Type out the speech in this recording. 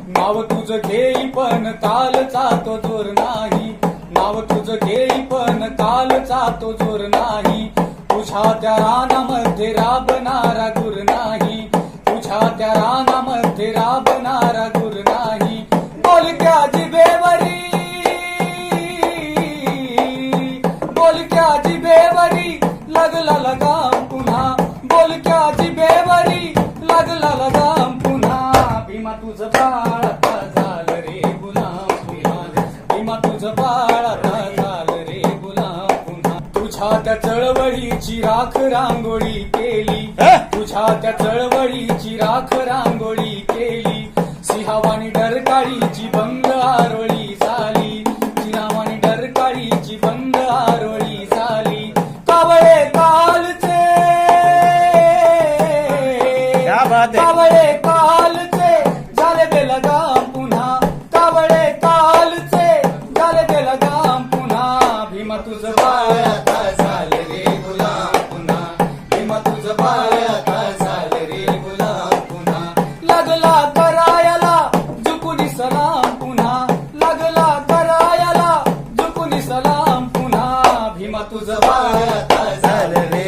नाव तुझं घेई पण कालचा तो जोर नाही, नाव तुझं घेई पण कालचा तो जोर नाही. तुझ्या त्या रानामध्ये राबणारा गुर नाही, तुझ्या त्या रानामध्ये राबणारा गुर नाही. बोलक्या जिभेवरी, बोलक्या जिभेवरी लागला लगाम पुन्हा, बोलक्या जिभेवरी लागला लगाम पुन्हा. भीमा तुझं बाळ आता झालं रे गुलाम पुन्हा, भीमा तुझं बाळ आता झालं रे गुलाम पुन्हा. तुझ्या त्या चळवळीची राख रांगोळी केली, तुझ्या त्या चळवळीची राख रांगोळी केली. सिंहावानी डरकाळीची बंद आरोळी झाली, सिंहावानी डरकाळीची बंद आरोळी झाली. कावळे कालचे, कावळे कालचे झाले बेलगाम पुन्हा, कावळे कालचे झाले बेलगाम पुन्हा. भीमा तुझं बाळ आता झालं रे गुलाम पुन्हा, भीमा तुझं बाळ आता झालं रे गुलाम पुन्हा. लागला करायला झुकून सलाम पुन्हा, लागला करायला झुकून सलाम पुन्हा. भीमा तुझं बाळ आता झालं रे